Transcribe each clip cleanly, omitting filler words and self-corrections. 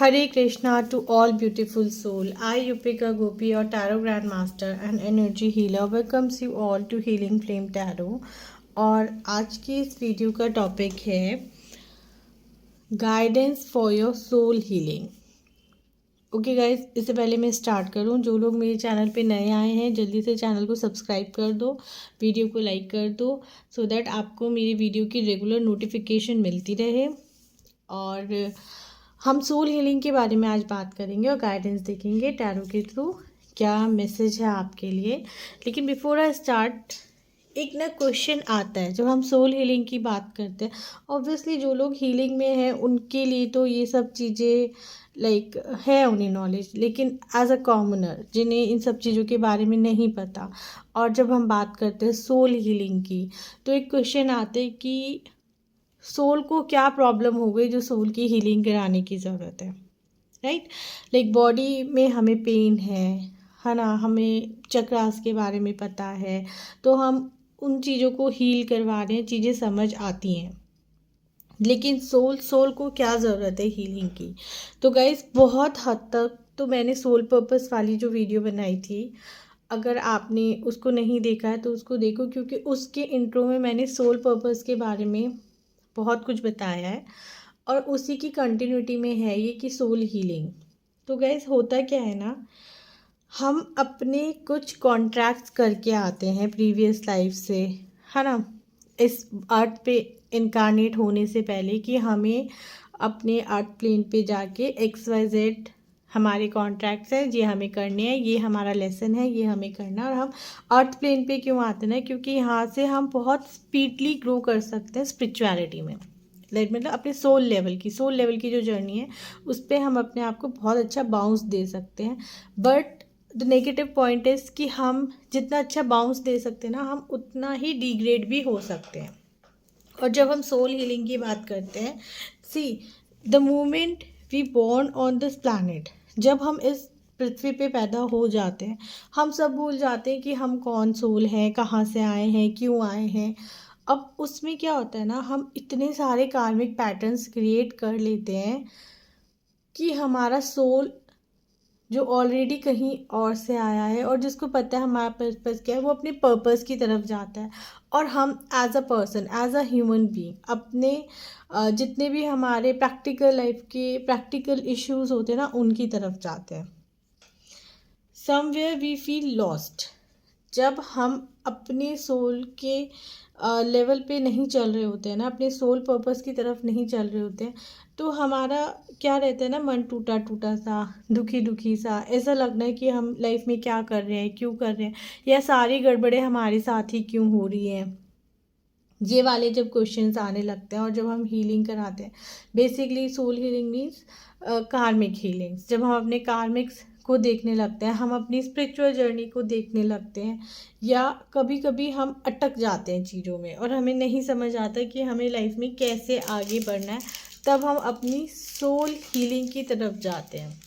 Hare Krishna to all beautiful soul. I, Yupika Gopi, your Tarot Grandmaster and Energy Healer, welcomes you all to Healing Flame Tarot. और आज की इस video का topic है guidance for your soul healing. Okay guys, इससे पहले मैं start करूं, जो लोग मेरे चैनल पे नए आए हैं जल्दी से चैनल को सब्सक्राइब कर दो, वीडियो को लाइक कर दो सो दैट आपको मेरी वीडियो की रेगुलर नोटिफिकेशन मिलती रहे। और हम सोल हीलिंग के बारे में आज बात करेंगे और गाइडेंस देखेंगे टैरो के थ्रू क्या मैसेज है आपके लिए। लेकिन बिफोर आई स्टार्ट, एक ना क्वेश्चन आता है जब हम सोल हीलिंग की बात करते हैं। ऑब्वियसली जो लोग हीलिंग में हैं उनके लिए तो ये सब चीज़ें लाइक है उन्हें नॉलेज, लेकिन एज अ कॉमनर जिन्हें इन सब चीज़ों के बारे में नहीं पता, और जब हम बात करते हैं सोल हीलिंग की तो एक क्वेश्चन आता है कि सोल को क्या प्रॉब्लम हो गई जो सोल की हीलिंग कराने की ज़रूरत है, राइट। लाइक बॉडी में हमें पेन है ना, हमें चक्रास के बारे में पता है तो हम उन चीज़ों को हील करवा रहे हैं, चीज़ें समझ आती हैं, लेकिन सोल को क्या ज़रूरत है हीलिंग की। तो गाइस बहुत हद तक तो मैंने सोल पर्पस वाली जो वीडियो बनाई थी, अगर आपने उसको नहीं देखा है तो उसको देखो, क्योंकि उसके इंट्रो में मैंने सोल पर्पस के बारे में बहुत कुछ बताया है और उसी की कंटिन्यूटी में है ये कि सोल हीलिंग। तो गाइस होता क्या है ना, हम अपने कुछ कॉन्ट्रैक्ट्स करके आते हैं प्रीवियस लाइफ से, है ना, इस अर्थ पे इनकारनेट होने से पहले कि हमें अपने अर्थ प्लेन पे जाके XYZ हमारे कॉन्ट्रैक्ट्स हैं, ये हमें करने हैं, ये हमारा लेसन है, ये हमें करना है। और हम अर्थ प्लेन पे क्यों आते हैं, क्योंकि यहाँ से हम बहुत स्पीडली ग्रो कर सकते हैं स्पिरिचुअलिटी में। मतलब अपने सोल लेवल की जो जर्नी है उस पर हम अपने आप को बहुत अच्छा बाउंस दे सकते हैं। But the negative point is कि हम जितना अच्छा बाउंस दे सकते हैं ना, हम उतना ही डिग्रेड भी हो सकते हैं। और जब हम सोल हीलिंग की बात करते हैं, see the moment we born on this planet, जब हम इस पृथ्वी पे पैदा हो जाते हैं हम सब भूल जाते हैं कि हम कौन सोल हैं, कहाँ से आए हैं, क्यों आए हैं। अब उसमें क्या होता है ना, हम इतने सारे कार्मिक पैटर्न्स क्रिएट कर लेते हैं कि हमारा सोल जो ऑलरेडी कहीं और से आया है और जिसको पता है हमारा पर्पस क्या है, वो अपने पर्पस की तरफ जाता है। और हम as a person, as a human being अपने जितने भी हमारे प्रैक्टिकल लाइफ के प्रैक्टिकल इश्यूज होते हैं ना, उनकी तरफ जाते हैं। समवेयर वी फील लॉस्ट, जब हम अपने सोल के लेवल पे नहीं चल रहे होते हैं ना, अपने सोल पर्पस की तरफ नहीं चल रहे होते हैं, तो हमारा क्या रहता है ना, मन टूटा टूटा सा, दुखी दुखी सा, ऐसा लगना है कि हम लाइफ में क्या कर रहे हैं, क्यों कर रहे हैं, या सारी गड़बड़ें हमारे साथ ही क्यों हो रही हैं। ये वाले जब क्वेश्चंस आने लगते हैं और जब हम हीलिंग कराते हैं, बेसिकली सोल हीलिंग मीन्स कार्मिक हीलिंग्स, जब हम अपने कार्मिक्स को देखने लगते हैं, हम अपनी स्पिरिचुअल जर्नी को देखने लगते हैं, या कभी कभी हम अटक जाते हैं चीज़ों में और हमें नहीं समझ आता कि हमें लाइफ में कैसे आगे बढ़ना है, तब हम अपनी सोल हीलिंग की तरफ जाते हैं,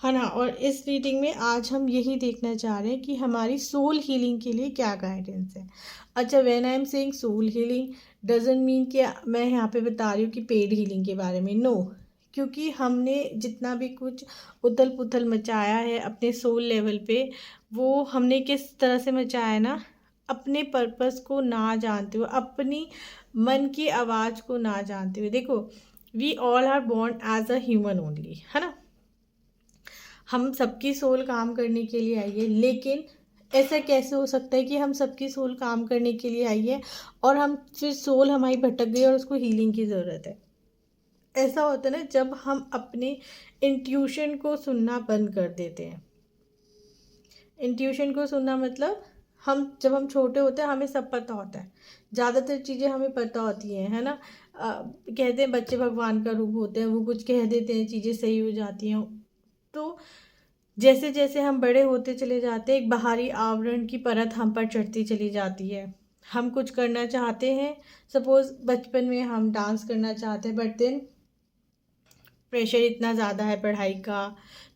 है ना। और इस रीडिंग में आज हम यही देखना चाह रहे हैं कि हमारी सोल हीलिंग के लिए क्या गाइडेंस है। अच्छा, when I am saying soul healing doesn't mean कि मैं यहाँ पे बता रही हूँ कि पेड हीलिंग के बारे में, नो। क्योंकि हमने जितना भी कुछ उथल पुथल मचाया है अपने सोल लेवल पे, वो हमने किस तरह से मचाया है ना, अपने पर्पस को ना जानते हुए, अपनी मन की आवाज़ को ना जानते हुए। देखो, we all are born as a human only, है ना, हम सबकी सोल काम करने के लिए आई है, लेकिन ऐसा कैसे हो सकता है कि हम सबकी सोल काम करने के लिए आई है और हम फिर सोल हमारी भटक गई और उसको हीलिंग की ज़रूरत है। ऐसा होता है ना जब हम अपने इंट्यूशन को सुनना बंद कर देते हैं। इंट्यूशन को सुनना मतलब जब हम छोटे होते हैं हमें सब पता होता है, ज़्यादातर चीज़ें हमें पता होती हैं, है ना। कहते हैं बच्चे भगवान का रूप होते हैं, वो कुछ कह देते हैं, चीज़ें सही हो जाती हैं। तो जैसे जैसे हम बड़े होते चले जाते हैं, एक बाहरी आवरण की परत हम पर चढ़ती चली जाती है। हम कुछ करना चाहते हैं, सपोज़ बचपन में हम डांस करना चाहते हैं, बट देन प्रेशर इतना ज़्यादा है पढ़ाई का,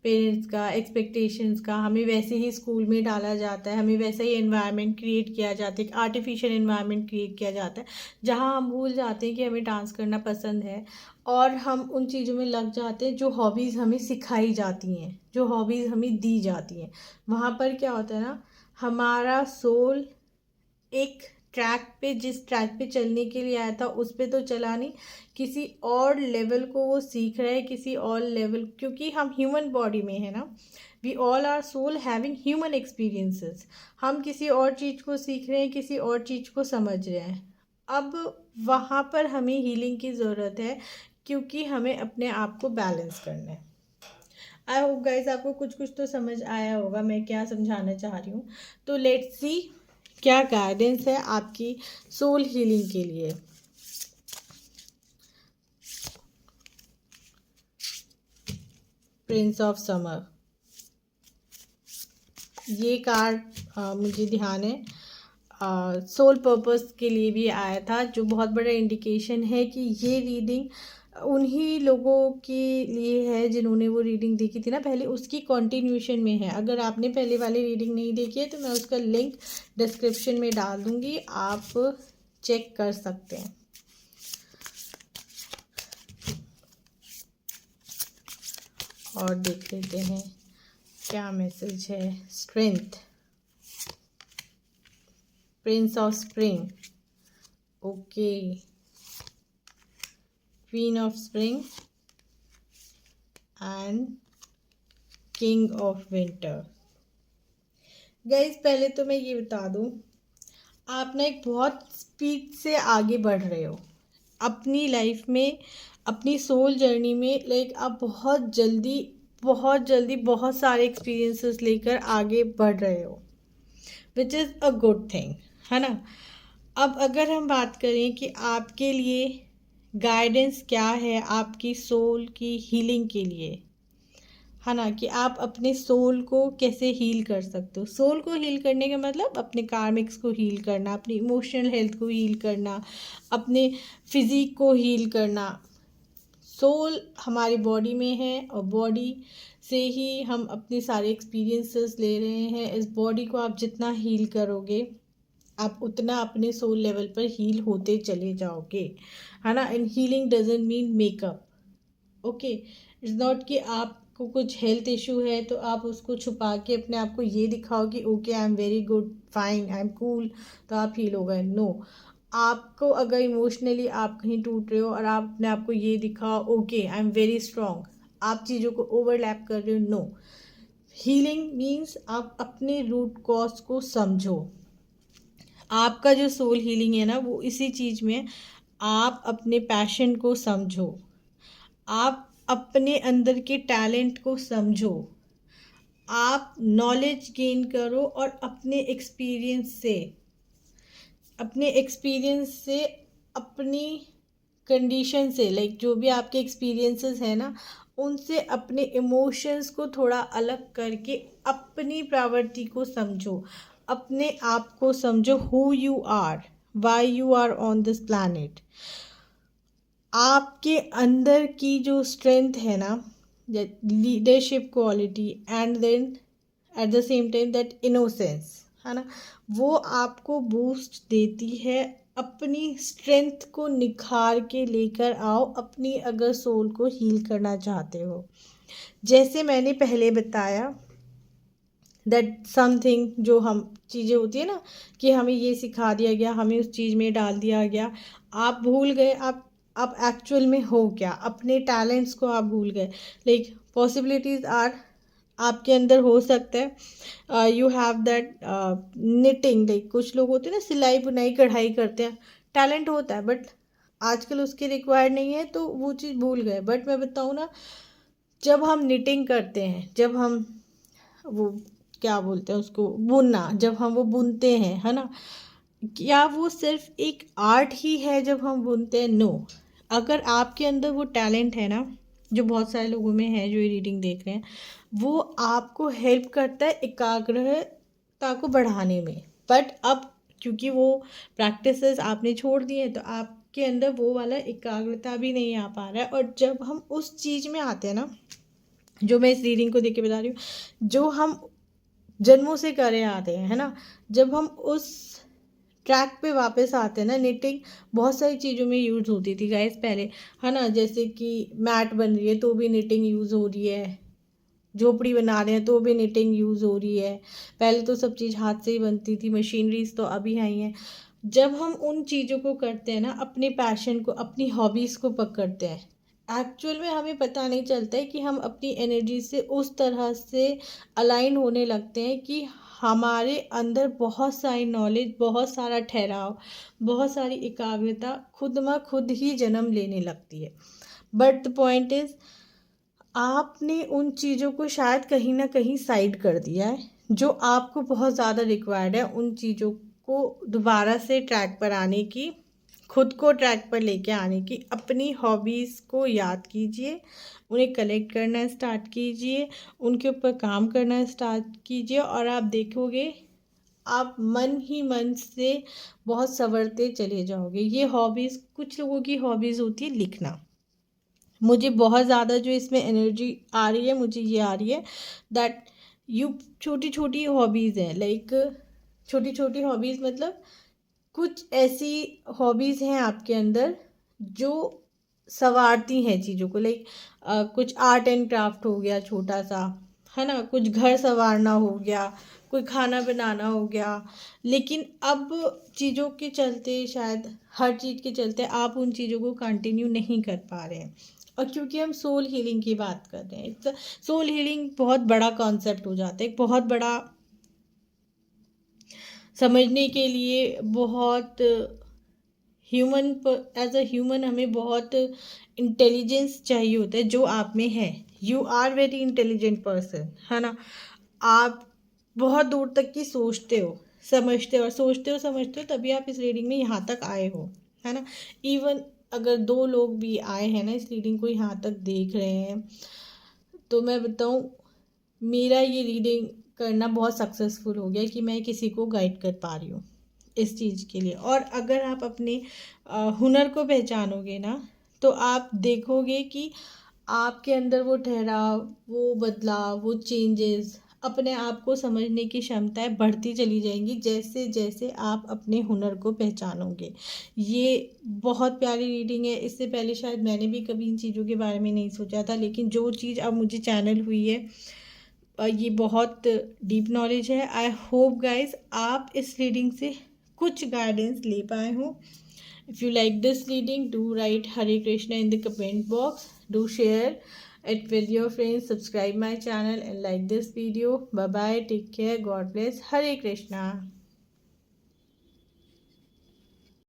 पेरेंट्स का, एक्सपेक्टेशंस का, हमें वैसे ही स्कूल में डाला जाता है, हमें वैसा ही एनवायरनमेंट क्रिएट किया जाता है, आर्टिफिशियल एनवायरनमेंट क्रिएट किया जाता है जहाँ हम भूल जाते हैं कि हमें डांस करना पसंद है और हम उन चीज़ों में लग जाते हैं जो हॉबीज़ हमें सिखाई जाती हैं, जो हॉबीज़ हमें दी जाती हैं। वहाँ पर क्या होता है ना, हमारा सोल एक ट्रैक पे, जिस ट्रैक पे चलने के लिए आया था उस पे तो चला नहीं, किसी और लेवल को वो सीख रहा है, किसी और लेवल, क्योंकि हम ह्यूमन बॉडी में है ना, we all are soul having human experiences. हम किसी और चीज़ को सीख रहे हैं, किसी और चीज़ को समझ रहे हैं। अब वहाँ पर हमें हीलिंग की ज़रूरत है क्योंकि हमें अपने आप को बैलेंस करना है। आई होप गाइज आपको कुछ कुछ तो समझ आया होगा मैं क्या समझाना चाह रही हूँ। तो लेट्स सी क्या गाइडेंस है आपकी सोल हीलिंग के लिए। प्रिंस ऑफ समर, ये कार्ड मुझे ध्यान है सोल पर्पस के लिए भी आया था, जो बहुत बड़ा इंडिकेशन है कि ये रीडिंग उन्हीं लोगों के लिए है जिन्होंने वो रीडिंग देखी थी ना पहले, उसकी कंटिन्यूशन में है। अगर आपने पहले वाली रीडिंग नहीं देखी है तो मैं उसका लिंक डिस्क्रिप्शन में डाल दूँगी, आप चेक कर सकते हैं। और देख लेते हैं क्या मैसेज है। Strength, Prince of spring, okay, queen of spring and king of winter. Guys पहले तो मैं ये बता दूं, आप ना एक बहुत स्पीड से आगे बढ़ रहे हो अपनी लाइफ में, अपनी सोल जर्नी में। लाइक आप बहुत जल्दी बहुत सारे एक्सपीरियंसेस लेकर आगे बढ़ रहे हो, which is a good thing, है ना। अब अगर हम बात करें कि आपके लिए गाइडेंस क्या है आपकी सोल की हीलिंग के लिए, है ना, कि आप अपने सोल को कैसे हील कर सकते हो। सोल को हील करने का मतलब अपने कार्मिक्स को हील करना, अपनी इमोशनल हेल्थ को हील करना, अपने फिज़िक को हील करना। सोल हमारी बॉडी में है और बॉडी से ही हम अपने सारे एक्सपीरियंसेस ले रहे हैं। इस बॉडी को आप जितना हील करोगे आप उतना अपने सोल लेवल पर हील होते चले जाओगे, है ना। And healing doesn't mean makeup, okay. It's not कि आपको कुछ हेल्थ इशू है तो आप उसको छुपा के अपने आप को ये दिखाओ कि okay I am very good, fine, I am cool, तो आप हील हो गए। नो, आपको अगर इमोशनली आप कहीं टूट रहे हो और आप अपने आप को ये दिखाओ okay I am very strong, आप चीज़ों को ओवरलैप कर रहे हो। नो, हीलिंग मीन्स आप अपने रूट कॉज को समझो। आपका जो सोल हीलिंग है ना वो इसी चीज़ में, आप अपने पैशन को समझो, आप अपने अंदर के टैलेंट को समझो, आप नॉलेज गेन करो और अपने एक्सपीरियंस से अपनी कंडीशन से, लाइक जो भी आपके एक्सपीरियंसेस हैं ना उनसे अपने इमोशंस को थोड़ा अलग करके अपनी प्रवृत्ति को समझो, अपने आप को समझो, who you are, why you are on this planet. आपके अंदर की जो स्ट्रेंथ है ना, leadership quality and then at the same time that innocence, है ना, वो आपको बूस्ट देती है। अपनी स्ट्रेंथ को निखार के लेकर आओ अपनी, अगर सोल को हील करना चाहते हो। जैसे मैंने पहले बताया दैट समथिंग, जो हम चीज़ें होती है ना कि हमें ये सिखा दिया गया, हमें उस चीज़ में डाल दिया गया, आप भूल गए आप एक्चुअल में हो क्या, अपने टैलेंट्स को आप भूल गए। लाइक पॉसिबिलिटीज़ आर, आपके अंदर हो सकता है you have that knitting, like कुछ लोग होते हैं ना सिलाई बुनाई कढ़ाई करते हैं, टैलेंट होता है बट आजकल उसके रिक्वायर्ड नहीं है तो वो चीज़ भूल गए। बट मैं बताऊँ ना, जब हम निटिंग करते हैं, जब हम वो क्या बोलते हैं उसको, बुनना, जब हम वो बुनते हैं, है ना, क्या वो सिर्फ एक आर्ट ही है जब हम बुनते हैं? नो, अगर आपके अंदर वो टैलेंट है ना, जो बहुत सारे लोगों में है जो ये रीडिंग देख रहे हैं, वो आपको हेल्प करता है एकाग्रता को बढ़ाने में। बट अब क्योंकि वो प्रैक्टिसेस आपने छोड़ दिए तो आप के अंदर वो वाला एकाग्रता भी नहीं आ पा रहा है। और जब हम उस चीज़ में आते हैं ना, जो मैं इस रीडिंग को देख के बता रही हूँ, जो हम जन्मों से करे आते हैं, है ना, जब हम उस ट्रैक पे वापस आते हैं ना, निटिंग बहुत सारी चीज़ों में यूज़ होती थी गाइस पहले, है ना, जैसे कि मैट बन रही है तो भी निटिंग यूज़ हो रही है, झोपड़ी बना रहे हैं तो भी निटिंग यूज़ हो रही है। पहले तो सब चीज़ हाथ से ही बनती थी, मशीनरीज तो अभी आई हैं। जब हम उन चीज़ों को करते हैं ना, अपने पैशन को, अपनी हॉबीज़ को पकड़ते हैं, एक्चुअल में हमें पता नहीं चलता है कि हम अपनी एनर्जी से उस तरह से अलाइन होने लगते हैं कि हमारे अंदर बहुत सारी नॉलेज, बहुत सारा ठहराव, बहुत सारी एकाग्रता खुद ब खुद ही जन्म लेने लगती है। बट द पॉइंट इज़, आपने उन चीज़ों को शायद कहीं ना कहीं साइड कर दिया है, जो आपको बहुत ज़्यादा रिक्वायर्ड है उन चीज़ों को दोबारा से ट्रैक पर आने की, खुद को ट्रैक पर लेके आने की। अपनी हॉबीज़ को याद कीजिए, उन्हें कलेक्ट करना स्टार्ट कीजिए, उनके ऊपर काम करना स्टार्ट कीजिए, और आप देखोगे आप मन ही मन से बहुत संवरते चले जाओगे। ये हॉबीज़, कुछ लोगों की हॉबीज़ होती है लिखना, मुझे बहुत ज़्यादा जो इसमें एनर्जी आ रही है, मुझे ये आ रही है दैट यू छोटी छोटी हॉबीज़ हैं, लाइक छोटी छोटी हॉबीज़ मतलब कुछ ऐसी हॉबीज़ हैं आपके अंदर जो संवारती हैं चीज़ों को, लाइक कुछ आर्ट एंड क्राफ्ट हो गया छोटा सा, है ना, कुछ घर संवारना हो गया, कोई खाना बनाना हो गया। लेकिन अब चीज़ों के चलते, शायद हर चीज़ के चलते, आप उन चीज़ों को कंटिन्यू नहीं कर पा रहे हैं। और क्योंकि हम सोल हीलिंग की बात कर रहे हैं, सोल हीलिंग बहुत बड़ा कॉन्सेप्ट हो जाता है, एक बहुत बड़ा, समझने के लिए बहुत ह्यूमन, एज अ ह्यूमन हमें बहुत इंटेलिजेंस चाहिए होता है, जो आप में है। You are very intelligent person, है ना, आप बहुत दूर तक की सोचते हो, समझते हो, और सोचते हो समझते हो तभी आप इस रीडिंग में यहाँ तक आए हो, है ना। इवन अगर 2 लोग भी आए हैं ना इस रीडिंग को यहाँ तक देख रहे हैं, तो मैं बताऊँ, मेरा ये रीडिंग करना बहुत सक्सेसफुल हो गया कि मैं किसी को गाइड कर पा रही हूँ इस चीज़ के लिए। और अगर आप अपने हुनर को पहचानोगे ना, तो आप देखोगे कि आपके अंदर वो ठहराव, वो बदलाव, वो चेंजेस, अपने आप को समझने की क्षमताएं बढ़ती चली जाएंगी जैसे जैसे आप अपने हुनर को पहचानोगे। ये बहुत प्यारी रीडिंग है। इससे पहले शायद मैंने भी कभी इन चीज़ों के बारे में नहीं सोचा था, लेकिन जो चीज़ अब मुझे चैनल हुई है, ये बहुत डीप नॉलेज है। आई होप गाइज आप इस रीडिंग से कुछ गाइडेंस ले पाए हो। If you like this reading, do right Hare Krishna in the comment box, do share it with your friends, subscribe my channel and like this video. Bye bye, take care, God bless, Hare Krishna.